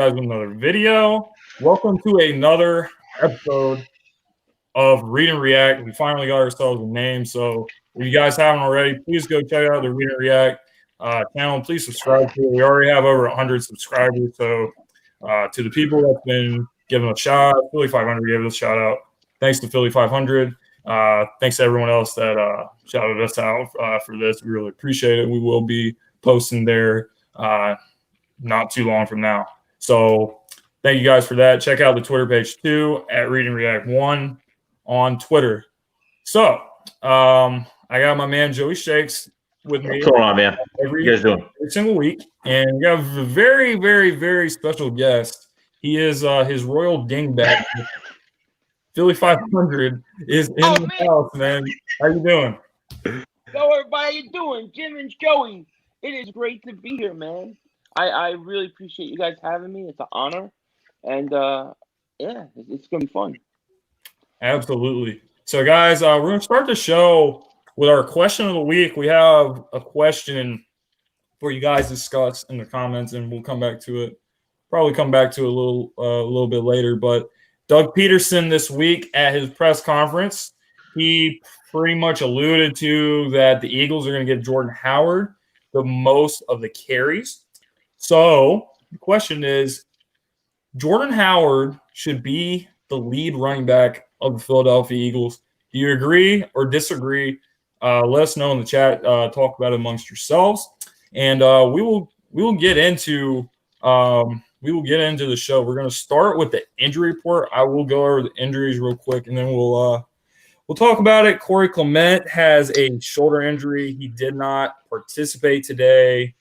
Guys with another video. Welcome to another episode of Read and React. We finally got ourselves a name, so if you guys haven't already, please go check out the Read and React channel. Please subscribe to it. We already have over 100 subscribers, so to the people that's been giving a shout out, Philly 500 gave us a shout out. Thanks to Philly 500. Thanks to everyone else that shouted us out for this. We really appreciate it. We will be posting there not too long from now. So thank you guys for that. Check out the Twitter page too at Read and React 1 on Twitter. So I got my man Joey Shakes with me. What's going on, man? What you guys doing? Every single week. And we have a very, very, very special guest. He is his royal dingbat. Philly 500 is in the house, man. How you doing? Yo, everybody, how you doing? Jim and Joey. It is great to be here, man. I really appreciate you guys having me. It's an honor. And, yeah, it's going to be fun. Absolutely. So, guys, we're going to start the show with our question of the week. We have a question for you guys to discuss in the comments, and we'll come back to it. Probably come back to it a little bit later. But Doug Peterson this week at his press conference, he pretty much alluded to that the Eagles are going to give Jordan Howard the most of the carries. So the question is, Jordan Howard should be the lead running back of the Philadelphia Eagles. Do you agree or disagree? Let us know in the chat. Talk about it amongst yourselves, and we will get into the show. We're going to start with the injury report. I will go over the injuries real quick, and then we'll talk about it. Corey Clement has a shoulder injury. He did not participate today.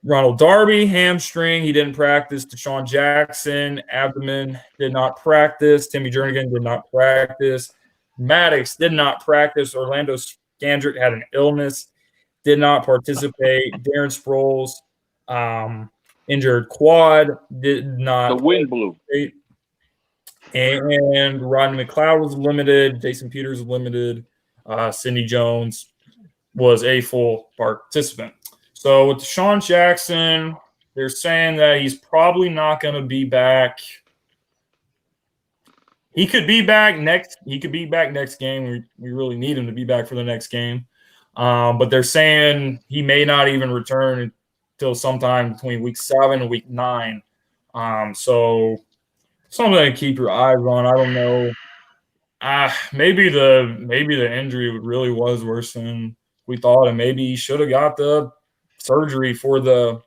Ronald Darby, hamstring. He didn't practice. Deshaun Jackson, abdomen, did not practice. Timmy Jernigan did not practice. Maddox did not practice. Orlando Scandrick had an illness, did not participate. Darren Sproles, injured quad, did not. The wind blew. And Rodney McLeod was limited. Jason Peters was limited. Sidney Jones was a full participant. So with Deshaun Jackson, they're saying that he's probably not going to be back. He could be back next. He could be back next game. We really need him to be back for the next game. But they're saying he may not even return until sometime between week 7 and week 9. So something to keep your eyes on. I don't know. Maybe the injury really was worse than we thought, and maybe he should have got the surgery for the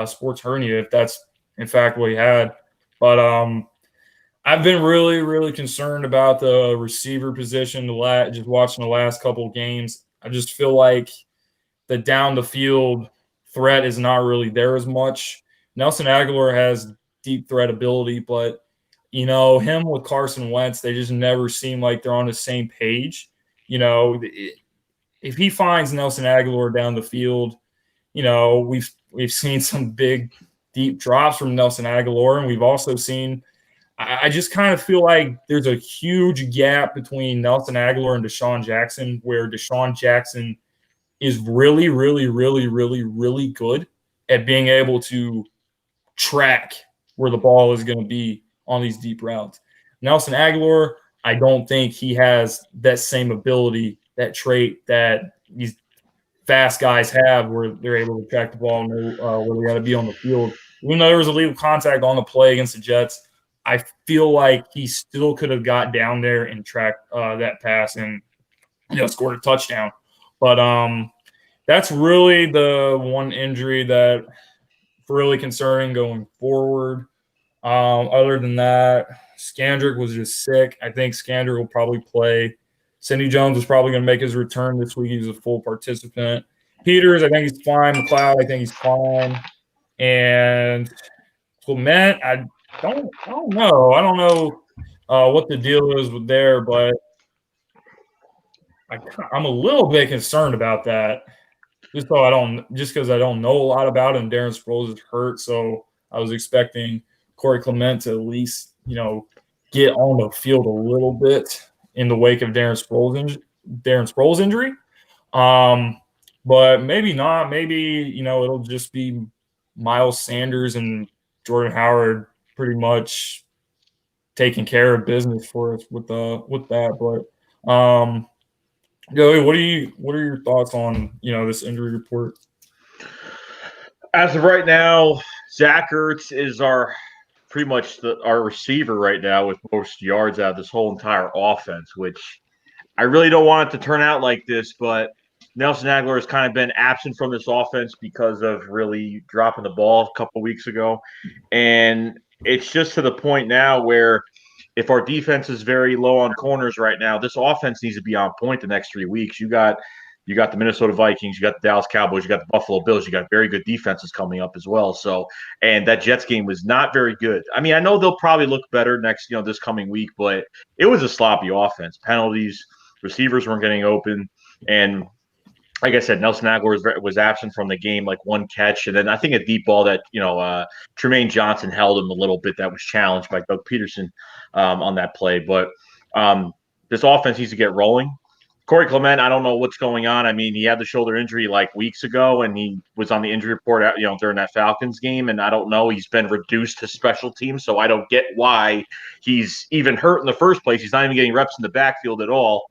sports hernia if that's in fact what he had. But I've been really, really concerned about the receiver position. Just watching the last couple of games, I just feel like the down the field threat is not really there as much. Nelson Aguilar has deep threat ability, but him with Carson Wentz, they just never seem like they're on the same page. If he finds Nelson Aguilar down the field, we've seen some big, deep drops from Nelson Aguilar, and we've also seen – I just kind of feel like there's a huge gap between Nelson Aguilar and Deshaun Jackson, where Deshaun Jackson is really, really, really, really, really good at being able to track where the ball is going to be on these deep routes. Nelson Aguilar, I don't think he has that same ability, that trait that these fast guys have, where they're able to track the ball and know where they got to be on the field. Even though there was illegal contact on the play against the Jets, I feel like he still could have got down there and tracked that pass and scored a touchdown. But that's really the one injury that's really concerning going forward. Other than that, Scandrick was just sick. I think Scandrick will probably play. Sidney Jones is probably going to make his return this week. He's a full participant. Peters, I think he's fine. McLeod, I think he's fine. And Clement, I don't know. I don't know what the deal is with there, but I'm a little bit concerned about that. Just because I don't know a lot about him. Darren Sproles is hurt, so I was expecting Corey Clement to at least get on the field a little bit in the wake of Darren Sproles' injury. But maybe not. Maybe, it'll just be Miles Sanders and Jordan Howard pretty much taking care of business for us with that. But Joey, what are your thoughts on this injury report? As of right now, Zach Ertz is pretty much our receiver right now with most yards out of this whole entire offense, which I really don't want it to turn out like this, but Nelson Aguilar has kind of been absent from this offense because of really dropping the ball a couple weeks ago. And it's just to the point now where if our defense is very low on corners right now, this offense needs to be on point the next 3 weeks. You got the Minnesota Vikings, you got the Dallas Cowboys, you got the Buffalo Bills, you got very good defenses coming up as well. So, and that Jets game was not very good. I mean, I know they'll probably look better this coming week, but it was a sloppy offense. Penalties, receivers weren't getting open, and like I said, Nelson Aguilar was absent from the game, like one catch, and then I think a deep ball that Tremaine Johnson held him a little bit that was challenged by Doug Peterson on that play. But this offense needs to get rolling. Corey Clement, I don't know what's going on. I mean, he had the shoulder injury like weeks ago, and he was on the injury report, during that Falcons game. And I don't know, he's been reduced to special teams, so I don't get why he's even hurt in the first place. He's not even getting reps in the backfield at all.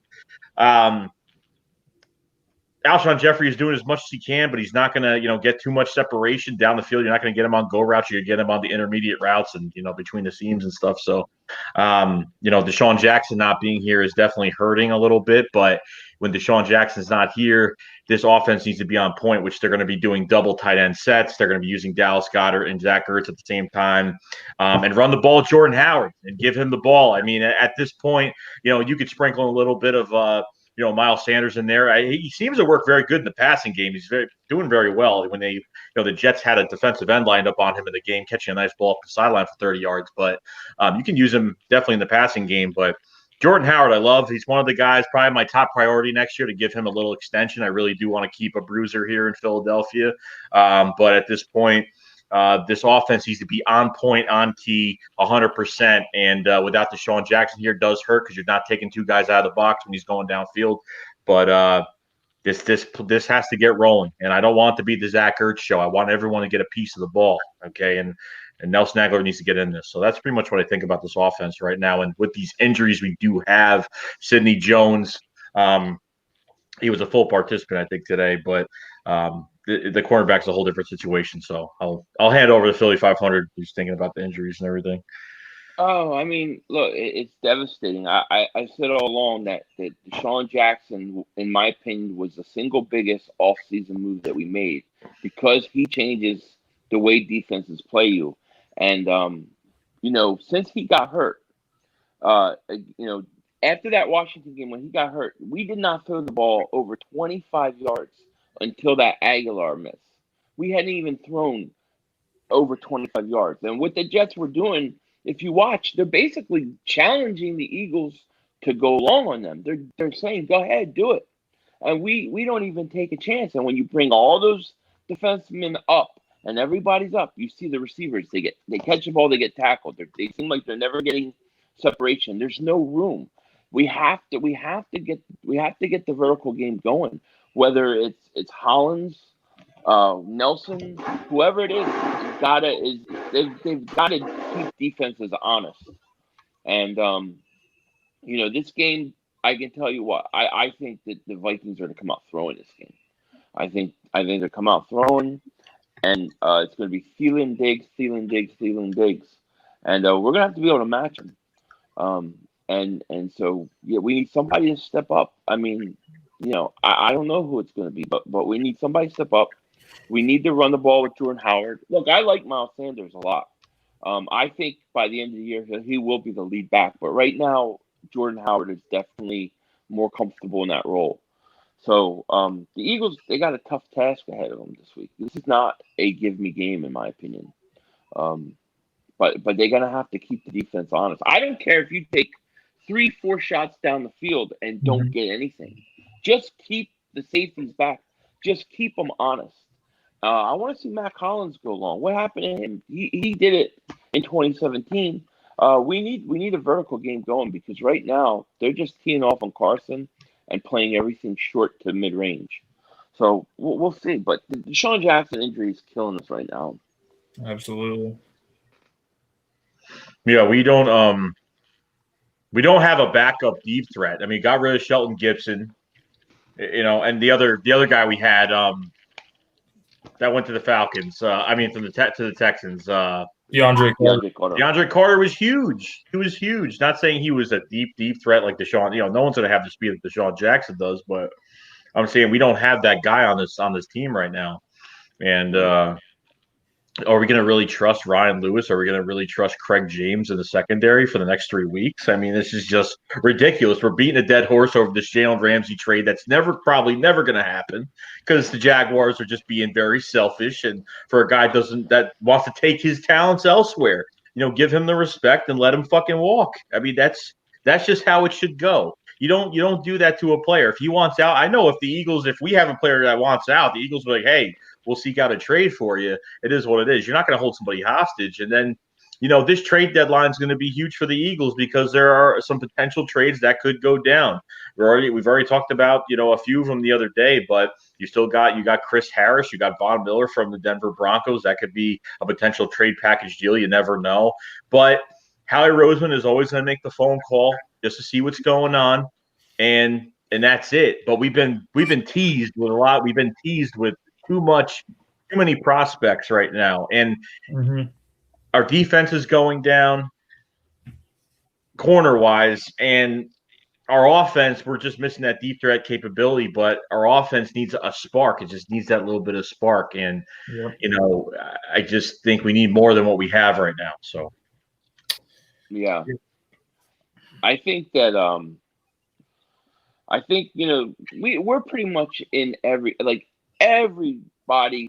Alshon Jeffrey is doing as much as he can, but he's not going to, get too much separation down the field. You're not going to get him on go routes. You're going to get him on the intermediate routes and, between the seams and stuff. So, Deshaun Jackson not being here is definitely hurting a little bit. But when Deshaun Jackson's not here, this offense needs to be on point, which they're going to be doing double tight end sets. They're going to be using Dallas Goedert and Zach Ertz at the same time, and run the ball with Jordan Howard and give him the ball. I mean, at this point, you could sprinkle a little bit of Miles Sanders in there. He seems to work very good in the passing game. He's doing very well. When the Jets had a defensive end lined up on him in the game, catching a nice ball up the sideline for 30 yards. But you can use him definitely in the passing game. But Jordan Howard, I love. He's one of the guys, probably my top priority next year to give him a little extension. I really do want to keep a bruiser here in Philadelphia. But at this point, this offense needs to be on point, on key, 100%. And without Deshaun Jackson here, does hurt because you're not taking two guys out of the box when he's going downfield. But this has to get rolling. And I don't want it to be the Zach Ertz show. I want everyone to get a piece of the ball. Okay. And Nelson Aguilar needs to get in this. So that's pretty much what I think about this offense right now. And with these injuries we do have, Sidney Jones, he was a full participant, I think, today, but the cornerback's a whole different situation. So I'll hand over to Philly 500, who's thinking about the injuries and everything. Oh, I mean, look, it's devastating. I said all along that Deshaun Jackson, in my opinion, was the single biggest offseason move that we made because he changes the way defenses play you. And, since he got hurt, after that Washington game, when he got hurt, we did not throw the ball over 25 yards until that Aguilar miss. We hadn't even thrown over 25 yards. And what the Jets were doing, if you watch, they're basically challenging the Eagles to go long on them. They're saying, go ahead, do it. And we don't even take a chance. And when you bring all those defensemen up and everybody's up, you see the receivers. They catch the ball, they get tackled. They seem like they're never getting separation. There's no room. We have to get the vertical game going. Whether it's Hollins, Nelson, whoever it is, they've got to keep defenses honest. And this game, I can tell you what, I think that the Vikings are going to come out throwing this game. I think they'll come out throwing, and it's going to be Thielen, Diggs, and we're going to have to be able to match them. And so we need somebody to step up. I mean, I don't know who it's going to be, but we need somebody to step up. We need to run the ball with Jordan Howard. Look, I like Miles Sanders a lot. I think by the end of the year, he will be the lead back. But right now, Jordan Howard is definitely more comfortable in that role. So the Eagles, they got a tough task ahead of them this week. This is not a give-me game, in my opinion. But they're going to have to keep the defense honest. I don't care if you take 3-4 shots down the field and don't get anything. Just keep the safeties back. Just keep them honest. I want to see Matt Collins go long. What happened to him? He did it in 2017. We need a vertical game going because right now they're just teeing off on Carson and playing everything short to mid-range. So we'll see. But the Deshaun Jackson injury is killing us right now. Absolutely. Yeah, we don't have a backup deep threat. I mean, got rid of Shelton Gibson, and the other guy we had that went to the Falcons. I mean, from to the Texans. DeAndre Carter. DeAndre Carter. DeAndre Carter was huge. He was huge. Not saying he was a deep threat like Deshaun. No one's going to have the speed that Deshaun Jackson does, but I'm saying we don't have that guy on this team right now. And are we going to really trust Ryan Lewis? Are we going to really trust Craig James in the secondary for the next 3 weeks? I mean, this is just ridiculous. We're beating a dead horse over this Jalen Ramsey trade that's probably never going to happen because the Jaguars are just being very selfish. And for a guy that wants to take his talents elsewhere, give him the respect and let him fucking walk. I mean, that's just how it should go. You don't do that to a player. If he wants out, I know if we have a player that wants out, the Eagles will be like, hey, we'll seek out a trade for you. It is what it is. You're not going to hold somebody hostage. And then, this trade deadline is going to be huge for the Eagles because there are some potential trades that could go down. We've already talked about, a few of them the other day, but you got Chris Harris, you got Von Miller from the Denver Broncos. That could be a potential trade package deal. You never know. But Howie Roseman is always going to make the phone call just to see what's going on. And that's it. But we've been teased with a lot. We've been teased with too many prospects right now, and our defense is going down corner wise, and our offense, we're just missing that deep threat capability. But our offense needs a spark. It just needs that little bit of spark, and I just think we need more than what we have right now. So yeah, I think that we're pretty much in everybody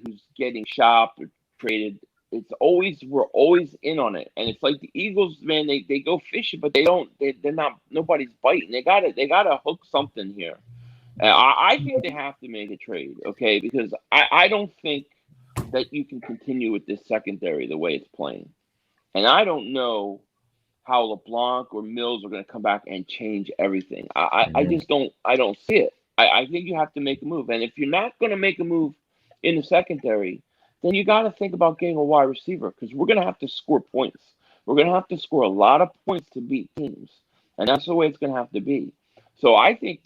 who's getting shopped or traded. We're always in on it, and it's like the Eagles, man. They go fishing, but they're not. Nobody's biting. They gotta hook something here. I think they have to make a trade, okay? Because I don't think that you can continue with this secondary the way it's playing, and I don't know how LeBlanc or Mills are going to come back and change everything. I just don't. I don't see it. I think you have to make a move, and if you're not going to make a move in the secondary, then you got to think about getting a wide receiver because we're going to have to score points. We're going to have to score a lot of points to beat teams, and that's the way it's going to have to be. So I think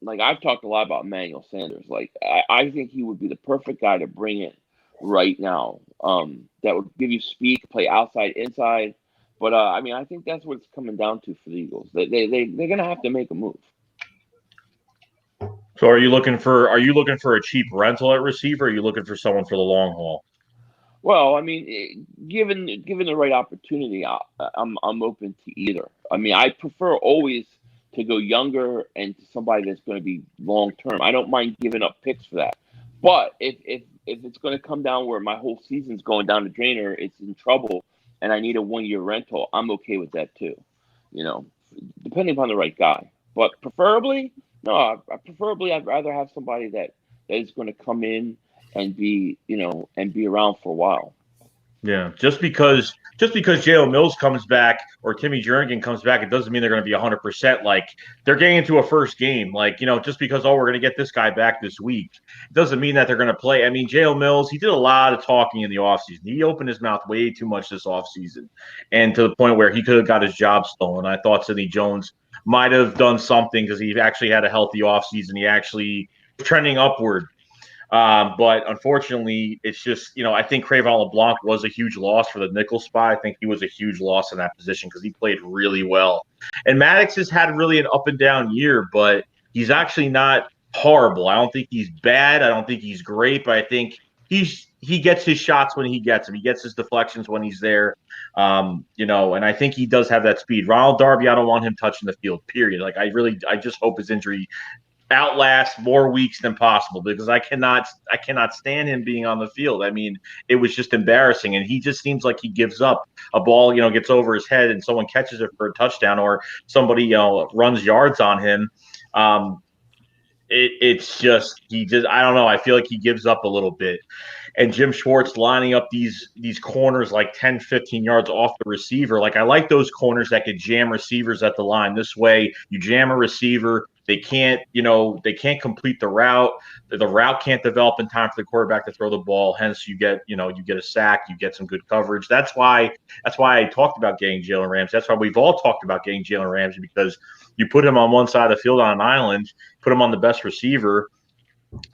like I've talked a lot about Emmanuel Sanders. Like I think he would be the perfect guy to bring in right now. That would give you speed, play outside, inside. But I think that's what it's coming down to for the Eagles. They're going to have to make a move. So are you looking for a cheap rental at receiver? Or are you looking for someone for the long haul? Well, I mean, given the right opportunity, I'm open to either. I mean, I prefer always to go younger and to somebody that's going to be long term. I don't mind giving up picks for that. But if it's going to come down where my whole season's going down the drain or it's in trouble and I need a 1-year rental, I'm okay with that too. Depending upon the right guy. But preferably, I'd rather have somebody that is going to come in and be around for a while. Yeah, just because Jalen Mills comes back or Timmy Jernigan comes back, it doesn't mean they're going to be 100%. Like they're getting into a first game. Like just because we're going to get this guy back this week, it doesn't mean that they're going to play. I mean, Jalen Mills, he did a lot of talking in the offseason. He opened his mouth way too much this offseason, and to the point where he could have got his job stolen. I thought Sidney Jones might have done something because he actually had a healthy offseason. He actually was trending upward. But unfortunately, it's just, I think Crevon LeBlanc was a huge loss for the nickel spot. I think he was a huge loss in that position because he played really well. And Maddox has had really an up and down year, but he's actually not horrible. I don't think he's bad. I don't think he's great, but I think he gets his shots when he gets them. He gets his deflections when he's there. And I think he does have that speed. Ronald Darby, I don't want him touching the field, period. Like I just hope his injury outlast more weeks than possible because I cannot stand him being on the field. I mean, it was just embarrassing, and he just seems like he gives up. A ball, gets over his head, and someone catches it for a touchdown, or somebody, runs yards on him. It's just I don't know. I feel like he gives up a little bit. And Jim Schwartz lining up these corners like 10, 15 yards off the receiver. Like I like those corners that could jam receivers at the line. This way, you jam a receiver, They can't complete the route. The route can't develop in time for the quarterback to throw the ball. Hence, you get a sack, you get some good coverage. That's why I talked about getting Jalen Ramsey. That's why we've all talked about getting Jalen Ramsey, because you put him on one side of the field on an island, put him on the best receiver,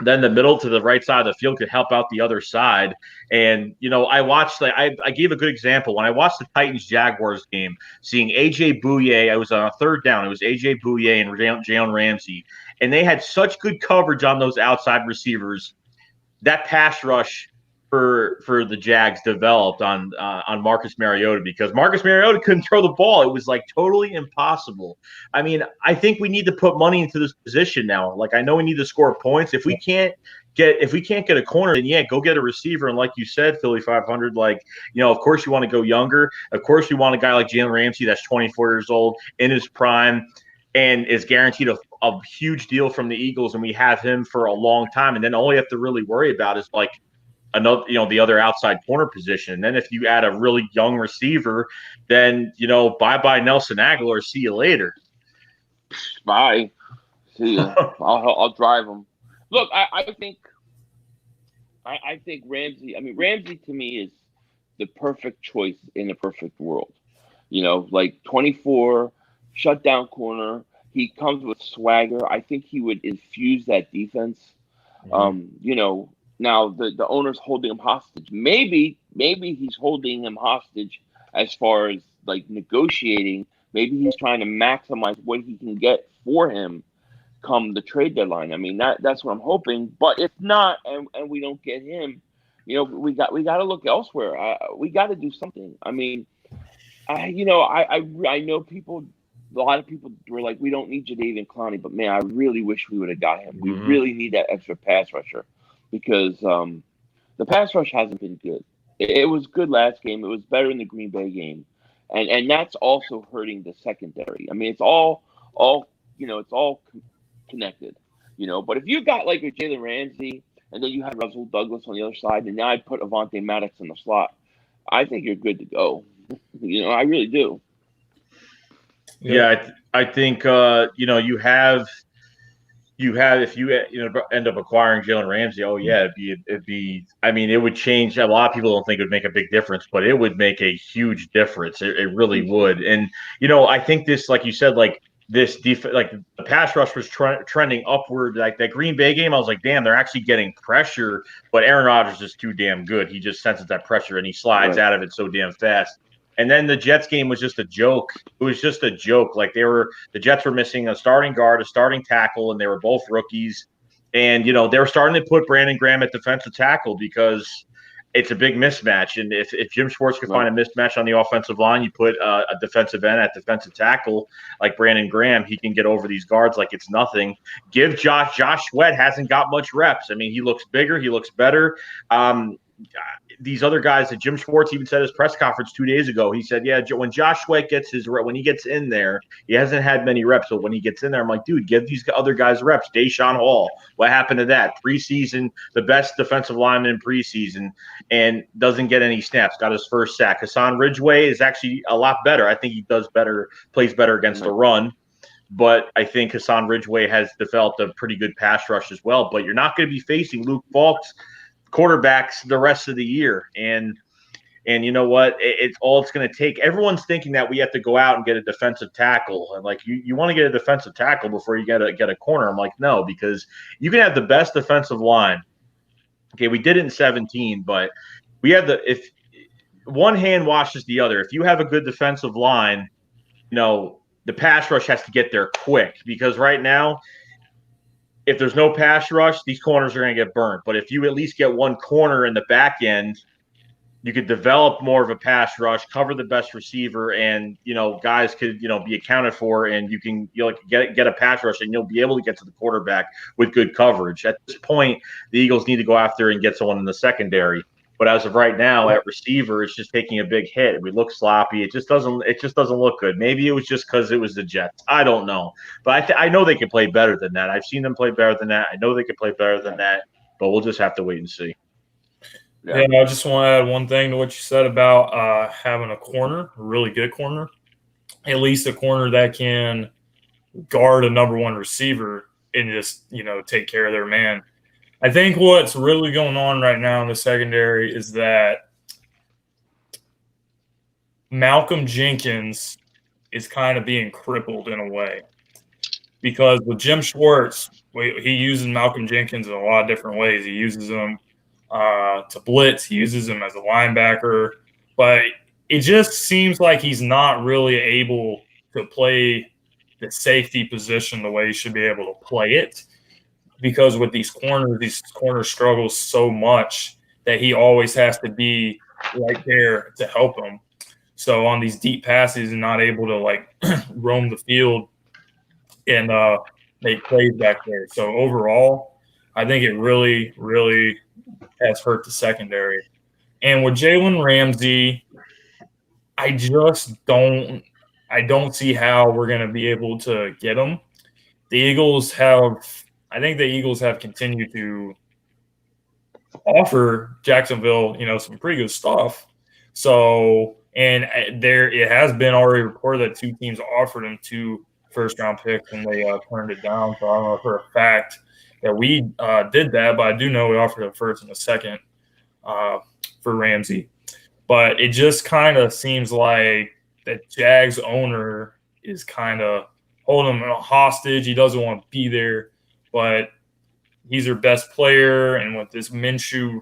then the middle to the right side of the field could help out the other side. And, I watched, I gave a good example. When I watched the Titans-Jaguars game, seeing A.J. Bouye, I was on a third down. It was A.J. Bouye and Jalen Ramsey. And they had such good coverage on those outside receivers. That pass rush for the Jags developed on Marcus Mariota, because Marcus Mariota couldn't throw the ball. It was like totally impossible. I mean, I think we need to put money into this position now. Like, I know we need to score points. If we can't get a corner, then go get a receiver. And like you said, Philly 500, of course you want to go younger. Of course you want a guy like Jalen Ramsey that's 24 years old in his prime and is guaranteed a huge deal from the Eagles, and we have him for a long time. And then all you have to really worry about is another, the other outside corner position. And then if you add a really young receiver, then, bye-bye Nelson Aguilar. See you later. Bye. See ya. I'll drive him. Look, I think Ramsey. I mean, Ramsey to me is the perfect choice in the perfect world. 24 shutdown corner. He comes with swagger. I think he would infuse that defense. Mm-hmm. Now the owner's holding him hostage. Maybe he's holding him hostage as far as negotiating. Maybe he's trying to maximize what he can get for him come the trade deadline. I mean, that's what I'm hoping. But if not, and we don't get him, we got to look elsewhere. We got to do something. I mean, I know people. A lot of people were like, we don't need Jadeveon Clowney, but man, I really wish we would have got him. We really need that extra pass rusher, because the pass rush hasn't been good. It was good last game. It was better in the Green Bay game, and that's also hurting the secondary. I mean, it's all connected, But if you got a Jalen Ramsey, and then you had Russell Douglas on the other side, and now I put Avonte Maddox in the slot, I think you're good to go. I really do. Yeah, I think you have if you end up acquiring Jalen Ramsey, it'd be. I mean, it would change. A lot of people don't think it would make a big difference, but it would make a huge difference. It really would. And I think this, like you said, this the pass rush was trending upward. Like that Green Bay game, I was like, damn, they're actually getting pressure. But Aaron Rodgers is too damn good. He just senses that pressure and he slides out of it so damn fast. And then the Jets game was just a joke. It was just a joke. The Jets were missing a starting guard, a starting tackle, and they were both rookies. And, they were starting to put Brandon Graham at defensive tackle because it's a big mismatch. And if Jim Schwartz could find a mismatch on the offensive line, you put a defensive end at defensive tackle like Brandon Graham, he can get over these guards like it's nothing. Give Josh Sweat hasn't got much reps. I mean, he looks bigger. He looks better. These other guys that Jim Schwartz even said at his press conference 2 days ago, he said, when Josh Sweat when he gets in there, he hasn't had many reps. So when he gets in there, I'm like, dude, give these other guys reps. Deshaun Hall, what happened to that? Preseason, the best defensive lineman in preseason, and doesn't get any snaps, got his first sack. Hassan Ridgeway is actually a lot better. I think he plays better against the run. But I think Hassan Ridgeway has developed a pretty good pass rush as well. But you're not going to be facing Luke Falk's quarterbacks the rest of the year. And you know what? It's all it's going to take. Everyone's thinking that we have to go out and get a defensive tackle. And you want to get a defensive tackle before you get a corner. I'm like, no, because you can have the best defensive line. Okay, we did it in 2017, but we have if one hand washes the other. If you have a good defensive line, the pass rush has to get there quick, because right now, if there's no pass rush, these corners are going to get burnt. But if you at least get one corner in the back end, you could develop more of a pass rush, cover the best receiver, and guys could be accounted for, and you can get a pass rush, and you'll be able to get to the quarterback with good coverage. At this point, the Eagles need to go after and get someone in the secondary. But as of right now, at receiver, it's just taking a big hit. We look sloppy. It just doesn't look good. Maybe it was just because it was the Jets. I don't know. But I know they can play better than that. I've seen them play better than that. I know they can play better than that. But we'll just have to wait and see. Yeah, I just want to add one thing to what you said about having a corner, a really good corner, at least a corner that can guard a number one receiver and just, take care of their man. I think what's really going on right now in the secondary is that Malcolm Jenkins is kind of being crippled in a way. Because with Jim Schwartz, he uses Malcolm Jenkins in a lot of different ways. He uses him to blitz. He uses him as a linebacker. But it just seems like he's not really able to play the safety position the way he should be able to play it. Because with these corners struggle so much that he always has to be right there to help them. So on these deep passes and not able to, roam the field and make plays back there. So overall, I think it really, really has hurt the secondary. And with Jalen Ramsey, I don't see how we're going to be able to get him. I think the Eagles have continued to offer Jacksonville, some pretty good stuff. So, and it has been already reported that 2 teams offered him 2 first-round picks and they turned it down. So I don't know for a fact that we did that, but I do know we offered a first and a second for Ramsey. But it just kind of seems like that Jags owner is kind of holding him hostage. He doesn't want to be there, but he's their best player. And with this Minshew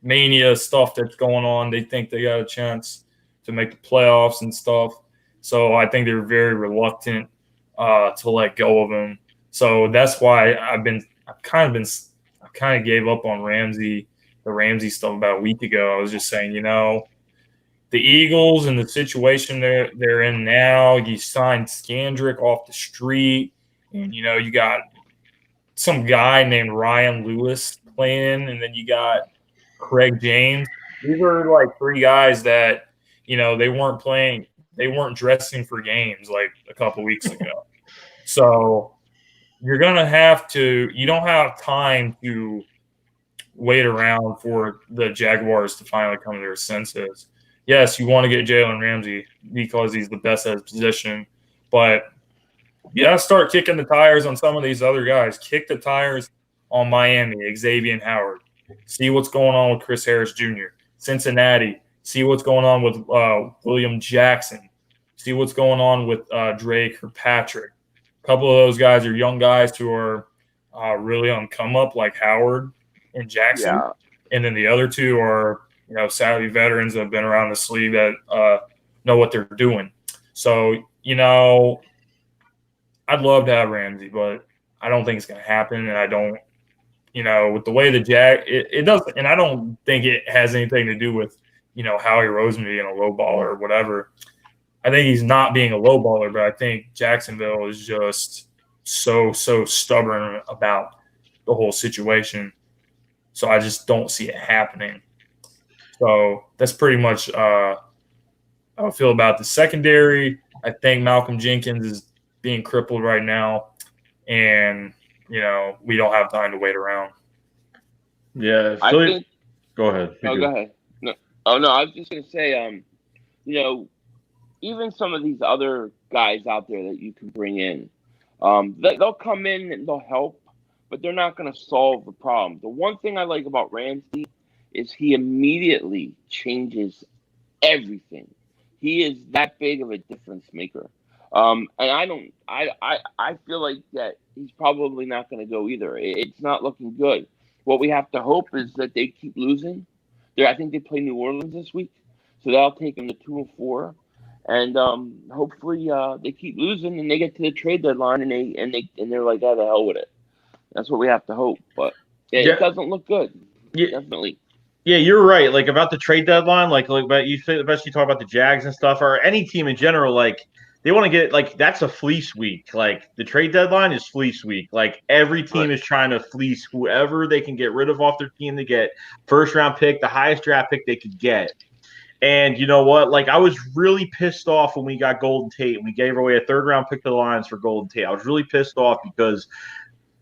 mania stuff that's going on, they think they got a chance to make the playoffs and stuff. So I think they're very reluctant to let go of him. So that's why I kind of gave up on the Ramsey stuff about a week ago. I was just saying, the Eagles and the situation they're in now, you signed Scandrick off the street, and you got some guy named Ryan Lewis playing, and then you got Craig James. These are 3 guys that they weren't dressing for games a couple weeks ago. So you're gonna you don't have time to wait around for the Jaguars to finally come to their senses. Yes, you want to get Jalen Ramsey because he's the best at his position, but you gotta start kicking the tires on some of these other guys. Kick the tires on Miami, Xavier Howard. See what's going on with Chris Harris Jr. Cincinnati. See what's going on with William Jackson. See what's going on with Drake or Patrick. A couple of those guys are young guys who are really on come up, like Howard and Jackson. Yeah. And then the other 2 are, savvy veterans that have been around this league that know what they're doing. So, I'd love to have Ramsey, but I don't think it's going to happen. And I don't, with the way the it doesn't, and I don't think it has anything to do with, Howie Roseman being a low baller or whatever. I think he's not being a low baller, but I think Jacksonville is just so stubborn about the whole situation. So I just don't see it happening. So that's pretty much how I feel about the secondary. I think Malcolm Jenkins is being crippled right now, and we don't have time to wait around. Yeah, go ahead. Go ahead. No, I was just gonna say, even some of these other guys out there that you can bring in, they'll come in and they'll help, but they're not going to solve the problem. The one thing I like about Ramsey is he immediately changes everything. He is that big of a difference maker. And I feel like that he's probably not going to go either. It's not looking good. What we have to hope is that they keep losing. I think they play New Orleans this week, so that'll take them to 2-4. And hopefully they keep losing and they get to the trade deadline and they're like, "Oh, the hell with it." That's what we have to hope. But it doesn't look good. Yeah. Definitely. Yeah, you're right. About the trade deadline, but you say especially talk about the Jags and stuff, or any team in general. They want to get that's a fleece week. The trade deadline is fleece week. Every team is trying to fleece whoever they can get rid of off their team to get first round pick, the highest draft pick they could get. And you know what? I was really pissed off when we got Golden Tate and we gave away a 3rd round pick to the Lions for Golden Tate. I was really pissed off because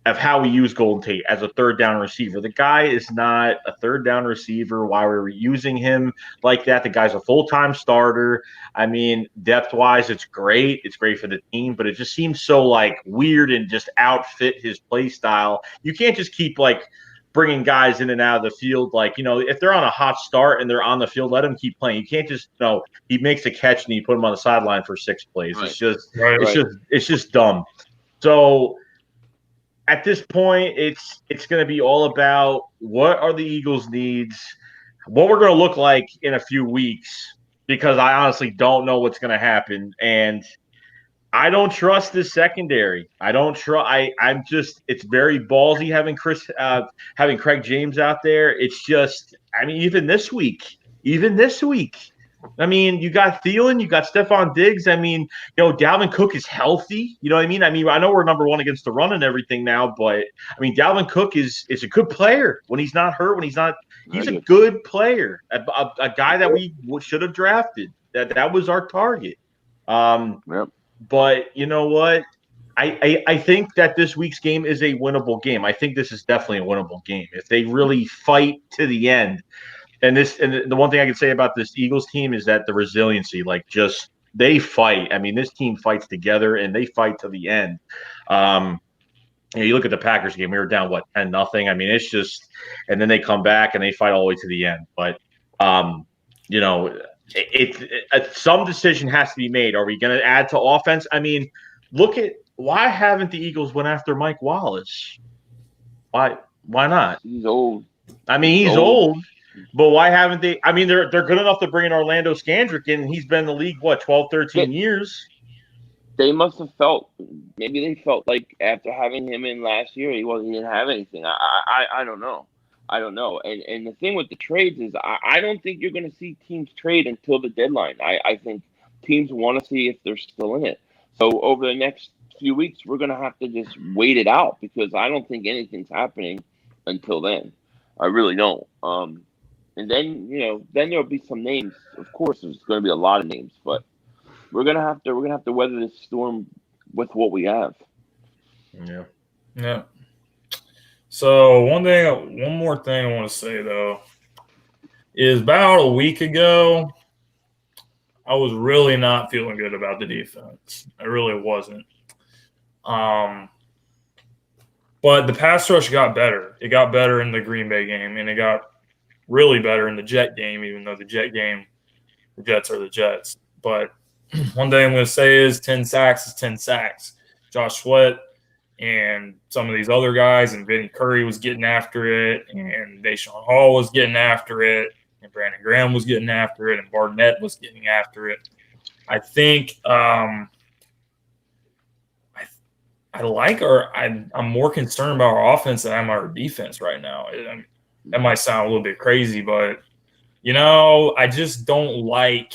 of how we use Golden Tate as a third down receiver. The guy is not a third down receiver. Why we're using him like that? The guy's a full-time starter. I mean, depth-wise, it's great. It's great for the team, but it just seems so like weird and just outfit his play style. You can't just keep like bringing guys in and out of the field. Like, if they're on a hot start and they're on the field, let them keep playing. You can't just, he makes a catch and you put him on the sideline for 6 plays. Right. It's just dumb. So at this point, it's going to be all about what are the Eagles' needs, what we're going to look like in a few weeks, because I honestly don't know what's going to happen. And I don't trust this secondary. I don't trust. I'm just. It's very ballsy having Craig James out there. It's just. I mean, even this week. I mean, you got Thielen, you got Stephon Diggs. I mean, Dalvin Cook is healthy. You know what I mean? I know we're number 1 against the run and everything now, but I mean, Dalvin Cook is a good player when he's not hurt. He's a good player. A guy that we should have drafted. That was our target. Yep. But you know what? I think that this week's game is a winnable game. I think this is definitely a winnable game if they really fight to the end. And the one thing I can say about this Eagles team is that the resiliency, like just they fight. I mean, this team fights together and they fight to the end. You look at the Packers game; we were down 10-0. I mean, it's just, and then they come back and they fight all the way to the end. But some decision has to be made. Are we going to add to offense? I mean, look at why haven't the Eagles went after Mike Wallace? Why not? He's old. I mean, he's old, but why haven't they? I mean, they're good enough to bring in Orlando Scandrick in. He's been in the league 12, 13 years. They must have felt like after having him in last year, he didn't have anything. I don't know. I don't know. And the thing with the trades is I don't think you're going to see teams trade until the deadline. I think teams want to see if they're still in it. So over the next few weeks, we're going to have to just wait it out because I don't think anything's happening until then. I really don't. And then, then there'll be some names. Of course, there's going to be a lot of names, but we're going to have to weather this storm with what we have. Yeah. Yeah. So one more thing I want to say though is about a week ago, I was really not feeling good about the defense. I really wasn't. But the pass rush got better. It got better in the Green Bay game, and it got really better in the Jet game, even though the Jets are the Jets. But one thing I'm going to say is 10 sacks is 10 sacks. Josh Sweat and some of these other guys, and Vinny Curry was getting after it, and Deshaun Hall was getting after it, and Brandon Graham was getting after it, and Barnett was getting after it. I think I'm more concerned about our offense than I'm our defense right now. That might sound a little bit crazy, but I just don't like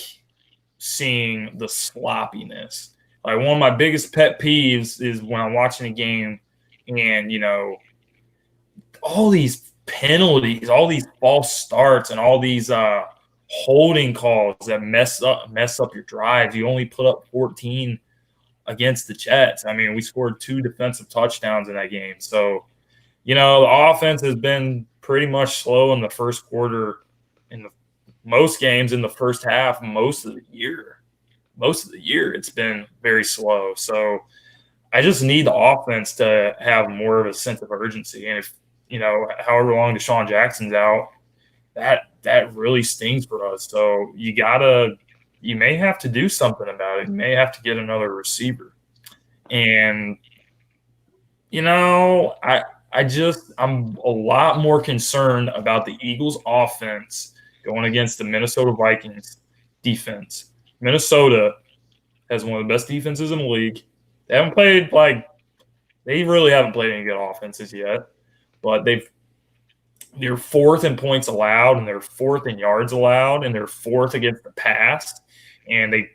seeing the sloppiness. Like one of my biggest pet peeves is when I'm watching a game and, all these penalties, all these false starts, and all these holding calls that mess up your drives. You only put up 14 against the Jets. I mean, we scored 2 defensive touchdowns in that game. So, the offense has been pretty much slow in the first quarter in most games in the first half, most of the year. It's been very slow. So I just need the offense to have more of a sense of urgency. And if, however long Deshaun Jackson's out, that really stings for us. So you may have to do something about it. You may have to get another receiver. And, I'm a lot more concerned about the Eagles offense going against the Minnesota Vikings defense. Minnesota has one of the best defenses in the league. They really haven't played any good offenses yet, but they're 4th in points allowed, and they're 4th in yards allowed, and they're 4th against the pass. And they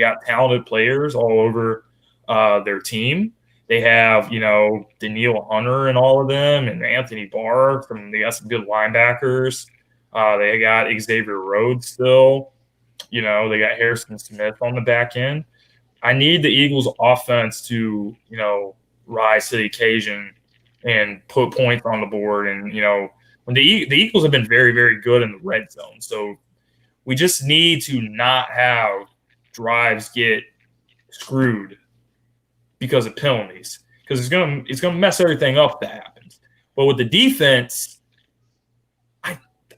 got talented players all over their team. They have, Daniil Hunter and all of them, and Anthony Barr. They got some good linebackers. They got Xavier Rhodes still. They got Harrison Smith on the back end. I need the Eagles offense to, rise to the occasion and put points on the board. And, when the Eagles have been very, very good in the red zone. So we just need to not have drives get screwed because of penalties, because it's gonna mess everything up if that happens. But with the defense,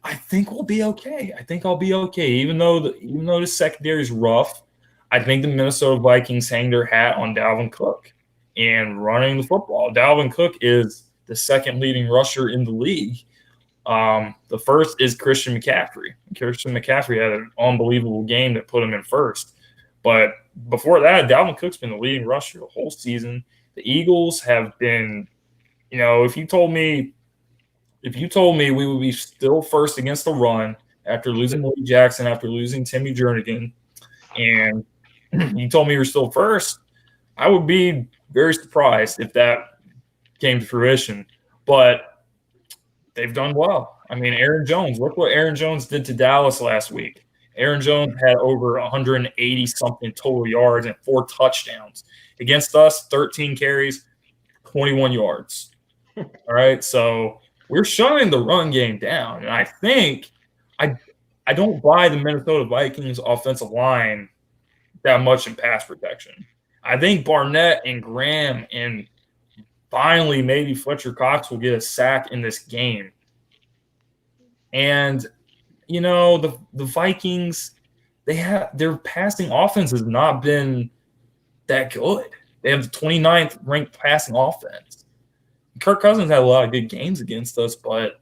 I think we'll be okay. I think I'll be okay, even though the secondary is rough. I think the Minnesota Vikings hang their hat on Dalvin Cook and running the football. Dalvin Cook is the second leading rusher in the league. The first is Christian McCaffrey. Christian McCaffrey had an unbelievable game that put him in first. But before that, Dalvin Cook's been the leading rusher the whole season. The Eagles have been, if you told me we would be still first against the run after losing Lee Jackson, after losing Timmy Jernigan, and you told me you're still first, I would be very surprised if that came to fruition. But they've done well. I mean, Aaron Jones, look what Aaron Jones did to Dallas last week. Aaron Jones had over 180-something total yards and 4 touchdowns. Against us, 13 carries, 21 yards. All right, so we're shutting the run game down. And I think I don't buy the Minnesota Vikings offensive line that much in pass protection. I think Barnett and Graham and finally maybe Fletcher Cox will get a sack in this game. And, the Vikings, their passing offense has not been that good. They have the 29th ranked passing offense. Kirk Cousins had a lot of good games against us, but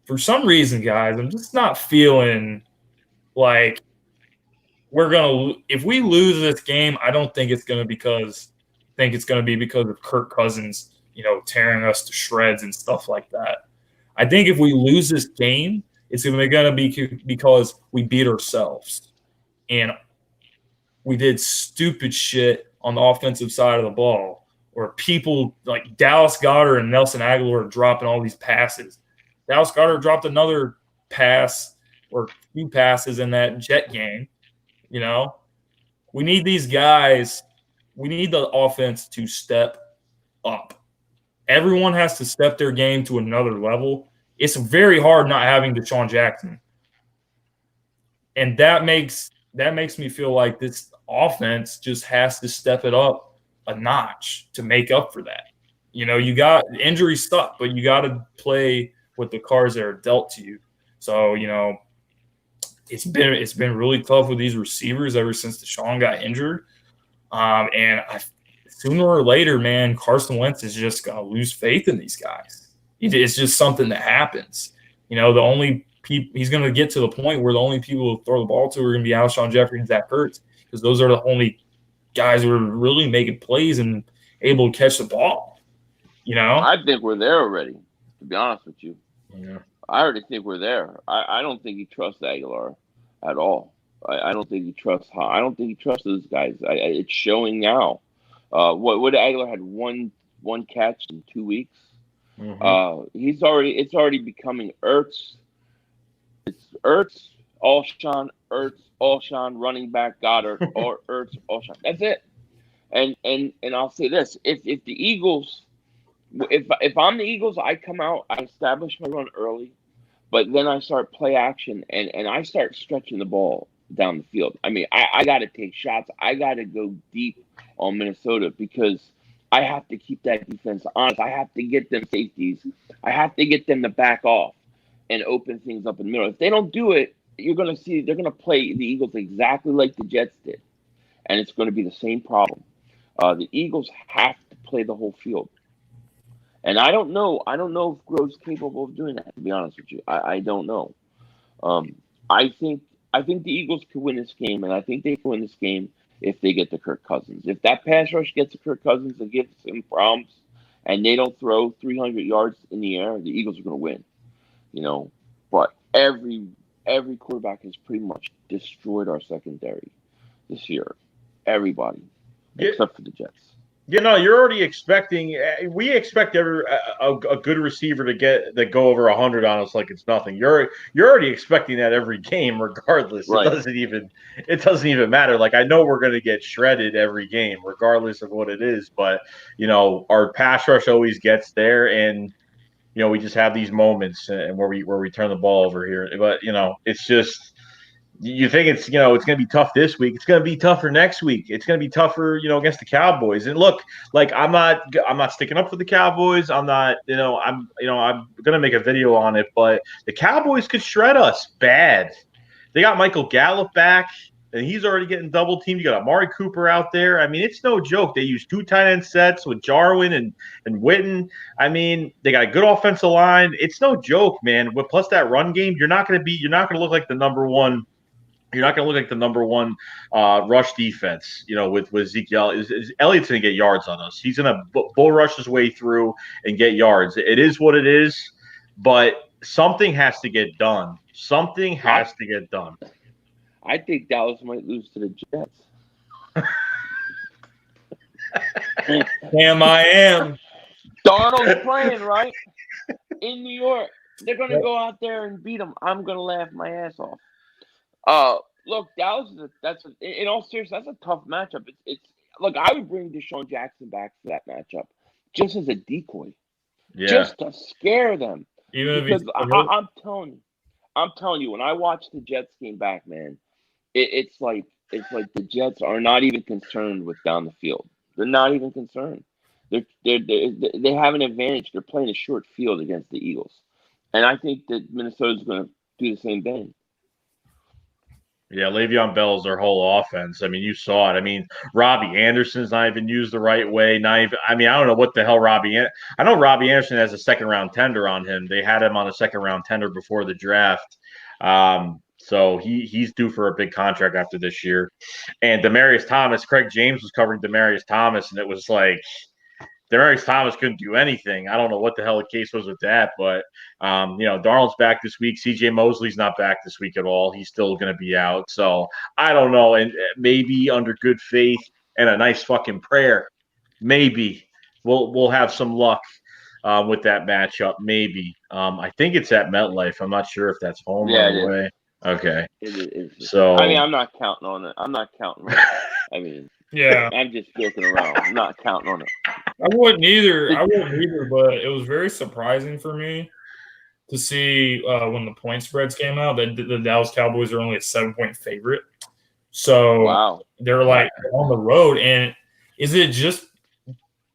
for some reason, guys, I'm just not feeling like if we lose this game, I don't think it's going to be because of Kirk Cousins, tearing us to shreds and stuff like that. I think if we lose this game, it's going to be because we beat ourselves and we did stupid shit on the offensive side of the ball, or people like Dallas Goedert and Nelson Aguilar dropping all these passes. Dallas Goedert dropped another pass or few passes in that Jet game. We need these guys. We need the offense to step up. Everyone has to step their game to another level. It's very hard not having Deshaun Jackson. And that makes me feel like this offense just has to step it up a notch to make up for that. You got injuries suck, but you got to play with the cards that are dealt to you. So, it's been really tough with these receivers ever since Deshaun got injured. And sooner or later, man, Carson Wentz is just going to lose faith in these guys. It's just something that happens. The only people he's going to get to the point where the only people who throw the ball to are going to be Alshon Jeffrey and Zach Ertz, because those are the only guys who are really making plays and able to catch the ball. I think we're there already, to be honest with you. Yeah. I already think we're there. I don't think he trusts Aguilar at all. I don't think he trusts. I don't think he trusts those guys. It's showing now. What Aguilar had one catch in 2 weeks. Mm-hmm. It's already becoming Ertz. It's Ertz, Alshon, running back, Goddard, or Ertz, Alshon. That's it. And I'll say this: if the Eagles, if I'm the Eagles, I come out, I establish my run early, but then I start play action and I start stretching the ball down the field. I mean, I got to take shots. I got to go deep on Minnesota because I have to keep that defense honest. I have to get them safeties. I have to get them to back off and open things up in the middle. If they don't do it, you're going to see they're going to play the Eagles exactly like the Jets did, and it's going to be the same problem. The Eagles have to play the whole field. And I don't know if Grove's capable of doing that, to be honest with you. I don't know. I think the Eagles could win this game, and I think they can win this game if they get to Kirk Cousins. If that pass rush gets to Kirk Cousins and gives him problems, and they don't throw 300 yards in the air, the Eagles are going to win. But every quarterback has pretty much destroyed our secondary this year. Everybody, except for the Jets. You're already expecting. We expect a good receiver to go over 100 on us like it's nothing. You're already expecting that every game, regardless. Right. It doesn't even matter. Like, I know we're going to get shredded every game, regardless of what it is. But our pass rush always gets there, and we just have these moments and where we turn the ball over here. But it's just. You think it's going to be tough this week. It's going to be tougher next week. It's going to be tougher, against the Cowboys. And look, like I'm not sticking up for the Cowboys. I'm not, I'm going to make a video on it, but the Cowboys could shred us bad. They got Michael Gallup back, and he's already getting double teamed. You got Amari Cooper out there. I mean, it's no joke. They use 2 tight end sets with Jarwin and Witten. I mean, they got a good offensive line. It's no joke, man. Plus that run game, you're not going to look like the number one. You're not going to look like the number one rush defense, with Ezekiel. Elliott's going to get yards on us. He's going to bull rush his way through and get yards. It is what it is, but something has to get done. Something has to get done. I think Dallas might lose to the Jets. Damn, I am. Darnold's playing, right? In New York. They're going to go out there and beat them. I'm going to laugh my ass off. Look, Dallas in all seriousness, that's a tough matchup. It's look, I would bring Deshaun Jackson back for that matchup, just as a decoy, just to scare them. Because I'm telling you, when I watch the Jets game back, man, it's like the Jets are not even concerned with down the field. They're not even concerned. They have an advantage. They're playing a short field against the Eagles, and I think that Minnesota's going to do the same thing. Yeah, Le'Veon Bell is their whole offense. I mean, you saw it. I mean, Robbie Anderson's not even used the right way. I don't know what the hell I know Robbie Anderson has a second-round tender on him. They had him on a second-round tender before the draft. So he's due for a big contract after this year. And Demaryius Thomas, Craig James was covering Demaryius Thomas, and it was like Demaryius Thomas couldn't do anything. I don't know what the hell the case was with that, but Darnold's back this week. CJ Mosley's not back this week at all. He's still going to be out. So I don't know. And maybe under good faith and a nice fucking prayer, maybe we'll have some luck with that matchup. Maybe. I think it's at MetLife. I'm not sure if that's home or away. Okay. It is. So I mean, I'm not counting on it. I'm not counting on it. I mean, yeah, I'm just joking around. I'm not counting on it. I wouldn't either, but it was very surprising for me to see when the point spreads came out that the Dallas Cowboys are only a 7-point favorite. So they're like on the road. And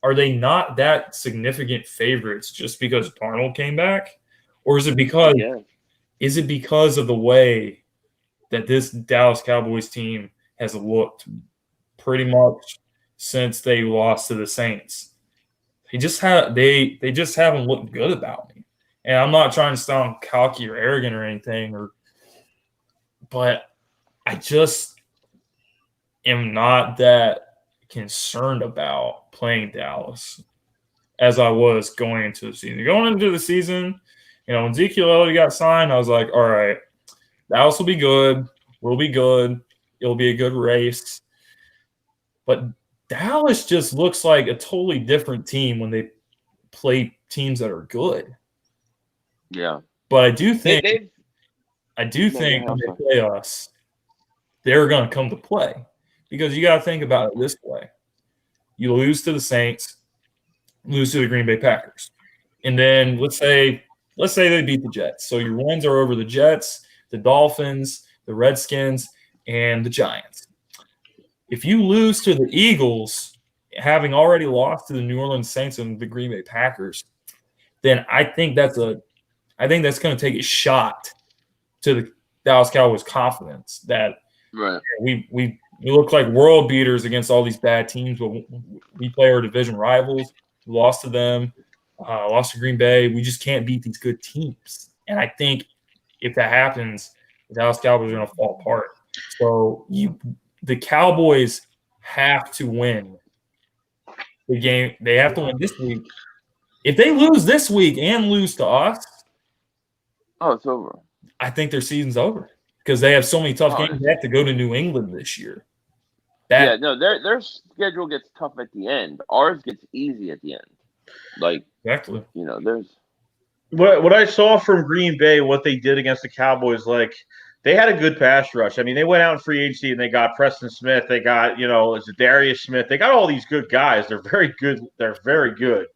are they not that significant favorites just because Darnold came back? Or is it because of the way that this Dallas Cowboys team has looked pretty much since they lost to the Saints? They just haven't looked good about me. And I'm not trying to sound cocky or arrogant or anything, but I just am not that concerned about playing Dallas as I was going into the season. Going into the season, when Ezekiel Elliott got signed, I was like, all right, Dallas will be good. We'll be good. It'll be a good race. But Dallas just looks like a totally different team when they play teams that are good. Yeah. But I do think when they play us, they're going to come to play. Because you got to think about it this way. You lose to the Saints, lose to the Green Bay Packers. And then let's say they beat the Jets. So your wins are over the Jets, the Dolphins, the Redskins, and the Giants. If you lose to the Eagles, having already lost to the New Orleans Saints and the Green Bay Packers, then I think that's going to take a shot to the Dallas Cowboys' confidence that we look like world beaters against all these bad teams, but we play our division rivals. We lost to them, lost to Green Bay. We just can't beat these good teams. And I think if that happens, the Dallas Cowboys are going to fall apart. So the Cowboys have to win the game. They have to win this week. If they lose this week and lose to us, it's over. I think their season's over because they have so many tough games. They have to go to New England this year. Yeah, no, their schedule gets tough at the end. Ours gets easy at the end. Like, exactly. There's What I saw from Green Bay, what they did against the Cowboys, like they had a good pass rush. I mean, they went out in free agency and they got Preston Smith, they got is it Darius Smith, they got all these good guys. They're very good. They're very good,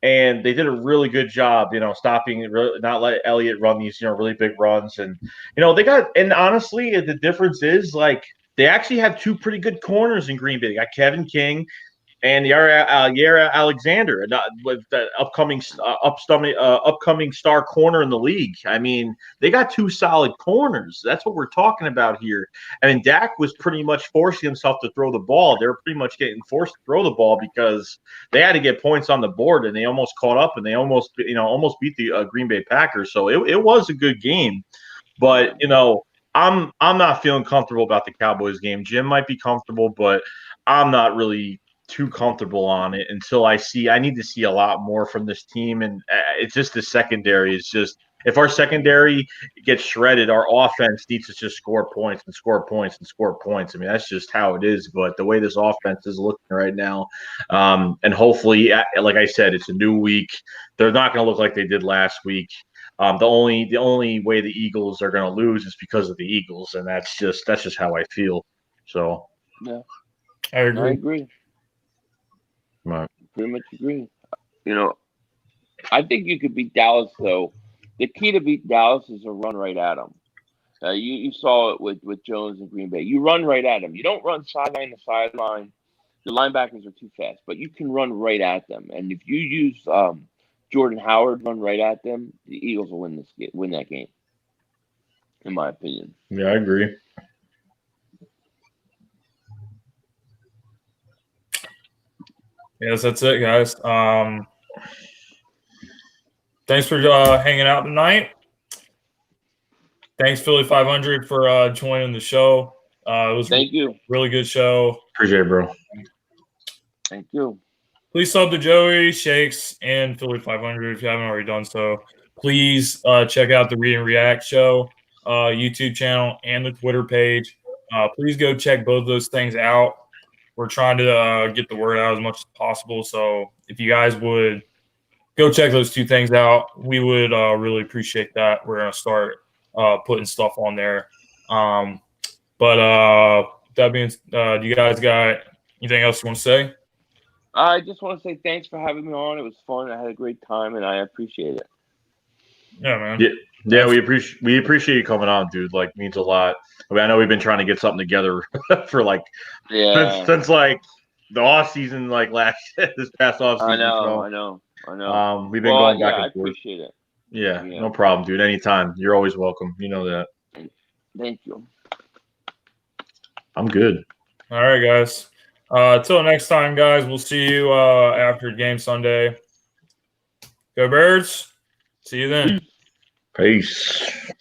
and they did a really good job, stopping, not let Elliott run these really big runs, and they got. And honestly, the difference is like they actually have two pretty good corners in Green Bay. They got Kevin King and Yara Alexander, with the upcoming star corner in the league. I mean, they got two solid corners. That's what we're talking about here. I mean, Dak was pretty much forcing himself to throw the ball. They were pretty much getting forced to throw the ball because they had to get points on the board, and they almost caught up, and they almost beat the Green Bay Packers. So it was a good game, but I'm not feeling comfortable about the Cowboys game. Jim might be comfortable, but I'm not really too comfortable on it until I need to see a lot more from this team. And it's just the secondary. It's just, if our secondary gets shredded, our offense needs to just score points and score points and score points. I mean, that's just how it is. But the way this offense is looking right now, and hopefully, like I said, it's a new week. They're not going to look like they did last week. The only way the Eagles are going to lose is because of the Eagles, and that's just how I feel. So yeah, I agree. Right. Pretty much agree. I think you could beat Dallas though. The key to beat Dallas is to run right at them. You saw it with Jones and Green Bay. You run right at them. You don't run sideline to sideline. The linebackers are too fast, but you can run right at them. And if you use Jordan Howard, run right at them, the Eagles will win that game. In my opinion. Yeah, I agree. Yes, that's it, guys. Thanks for hanging out tonight. Thanks, Philly 500, for joining the show. It was Thank you. Really good show. Appreciate it, bro. Thank you. Please sub to Joey, Shakes, and Philly 500 if you haven't already done so. Please check out the Read and React show YouTube channel and the Twitter page. Please go check both those things out. We're trying to get the word out as much as possible. So if you guys would go check those two things out, we would really appreciate that. We're going to start putting stuff on there. But that being, do you guys got anything else you want to say? I just want to say thanks for having me on. It was fun. I had a great time, and I appreciate it. Yeah, man. Yeah, we appreciate you coming on, dude. Like, means a lot. I mean, I know we've been trying to get something together for since like the off season, like this past off season. I know. We've been going back and I forth. appreciate it. Yeah, no problem, dude. Anytime. You're always welcome. You know that. Thank you. I'm good. All right, guys. Till next time, guys. We'll see you after game Sunday. Go Birds. See you then. Peace.